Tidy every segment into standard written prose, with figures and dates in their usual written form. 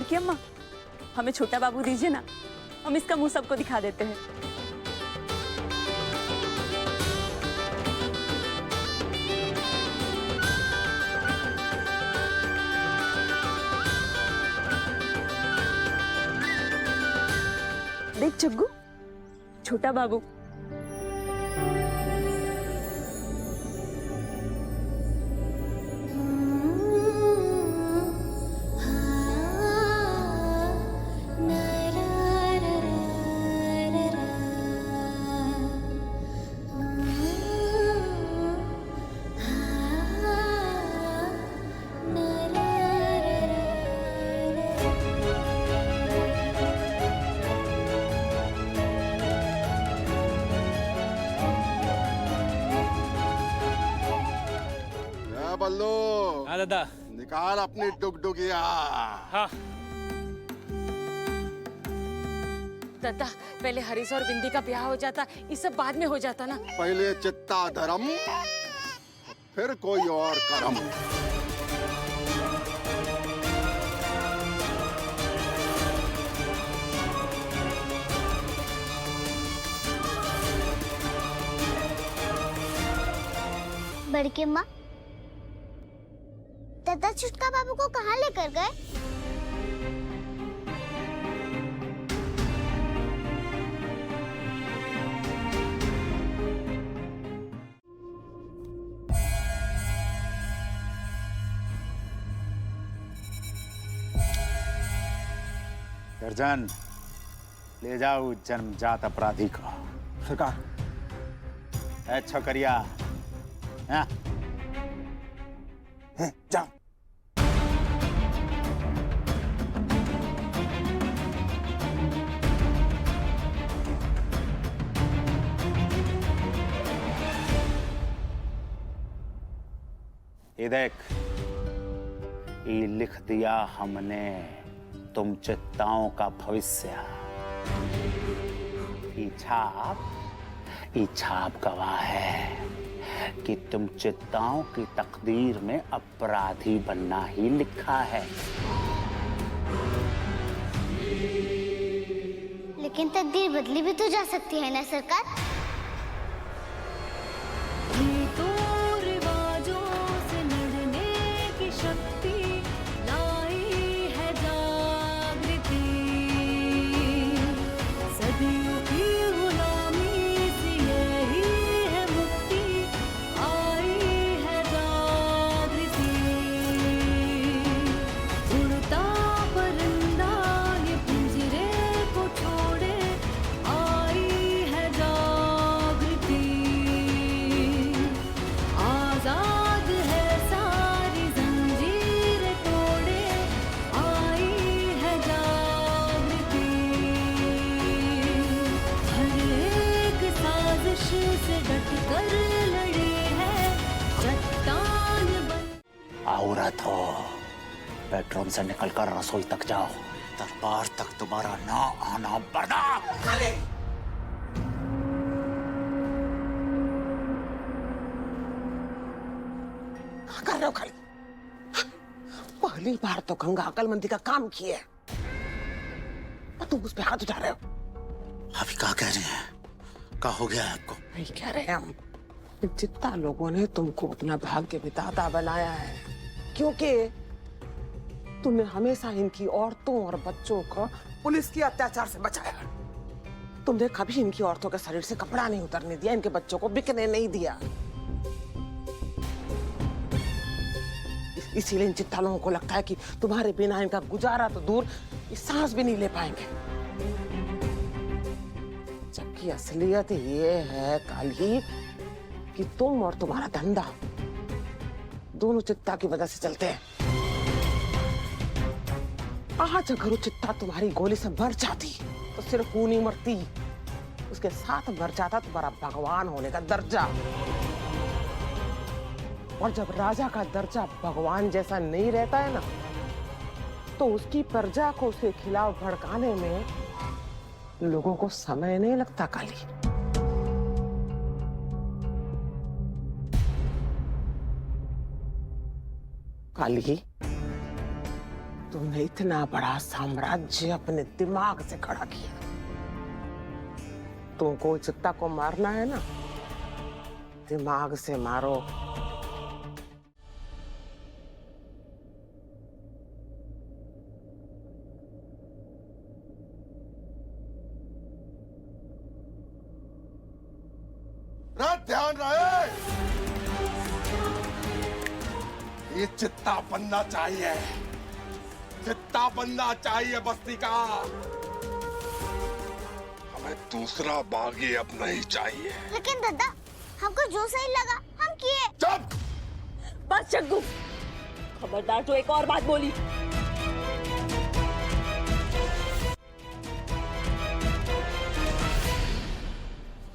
बड़की अम्मा, हमें छोटा बाबू दीजिए ना, हम इसका मुंह सबको दिखा देते हैं। देख जग्गू, छोटा बाबू। बल्लो, हाँ दादा। निकाल अपनी डुगडुगिया। हाँ दादा, पहले हरीश और बिंदी का ब्याह हो जाता, ये सब बाद में हो जाता ना। पहले चित्ता धर्म, फिर कोई और कर्म। बड़की अम्मा, दादा छुटका बाबू को कहाँ लेकर गए? दर्जन ले जाओ जन्मजात अपराधी को। सरकार। ए छोकरिया, हाँ? जाओ। ये देख, ये लिख दिया हमने तुम चित्ताओं का भविष्य। ये छाप गवाह है कि तुम चित्ताओं की तकदीर में अपराधी बनना ही लिखा है। लेकिन तकदीर बदली भी तो जा सकती है ना सरकार? औरत हो, बेडरूम से निकलकर रसोई तक जाओ, दरबार तक तुम्हारा ना आना बर्दाश्त। कर रहे हो खाली? पहली बार तो गंगा अकलमंदी का काम किया और तुम उस पे हाथ उठा रहे हो। अभी क्या कह रहे हैं? क्या हो गया है आपको? नहीं कह रहे हम, जितना लोगों ने तुमको अपना भाग्य विधाता बनाया है, क्योंकि तुमने हमेशा इनकी औरतों और बच्चों को पुलिस के अत्याचार से बचाया। तुमने कभी इनकी औरतों के शरीर से कपड़ा नहीं उतरने दिया, इनके बच्चों को बिकने नहीं दिया। इसीलिए इन चित्ता लोगों को लगता है कि तुम्हारे बिना इनका गुजारा तो दूर, ये सांस भी नहीं ले पाएंगे। जबकि असलियत ये है काली कि तुम और तुम्हारा धंधा दोनों चित्ता की वजह से चलते हैं। आज अगर वो चित्ता तुम्हारी गोली से मर जाती तो सिर्फ वो नहीं मरती, उसके साथ मर जाता तुम्हारा भगवान होने का दर्जा। और जब राजा का दर्जा भगवान जैसा नहीं रहता है ना, तो उसकी प्रजा को उसके खिलाफ भड़काने में लोगों को समय नहीं लगता काली। काली, तुमने इतना बड़ा साम्राज्य अपने दिमाग से खड़ा किया। तुमको चित्ता को मारना है ना, दिमाग से मारो। ध्यान रहे, ये चित्ता बनना चाहिए, चित्ता बनना चाहिए बस्ती का। हमें दूसरा बागी अब नहीं चाहिए। लेकिन दादा, हमको जो सही लगा हम किए। चुप! बस जग्गू, खबरदार तो एक और बात बोली।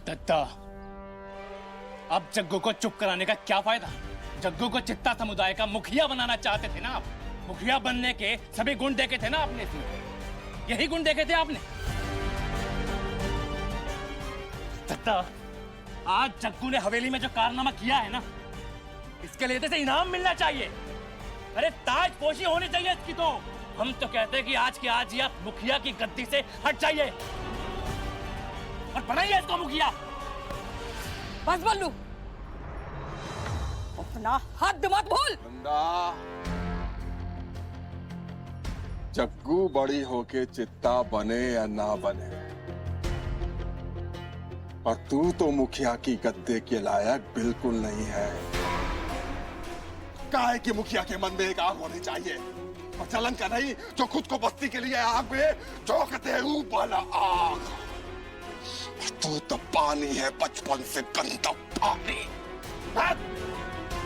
दत्ता, अब जग्गू को चुप कराने का क्या फायदा? जग्गू को चित्ता समुदाय का मुखिया बनाना चाहते थे ना आप। मुखिया बनने के सभी गुण देखे थे ना आपने इसमें, यही गुण देखे थे आपने। दत्ता, आज जग्गू ने हवेली में जो कारनामा किया है ना, इसके लिए तो इनाम मिलना चाहिए। अरे ताजपोशी होनी चाहिए इसकी। तो हम तो कहते हैं कि आज के आज ही आप मुखिया की गद्दी से हट जाइए और बनाइए इसको मुखिया। बस बल्लू, अपना हद मत भूल। नंदा, जग्गू बड़ी होके चित्ता बने या ना बने, और तू तो मुखिया की गद्दे के लायक बिल्कुल नहीं है। काहे कि मुखिया के मन में एक आग होनी चाहिए, और जलन का नहीं, जो खुद को बस्ती के लिए आग में झोंकते ऊपर आग। तू तो पानी है, बचपन से गंदा पानी।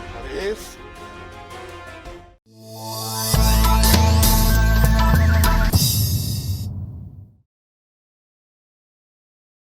नरेश,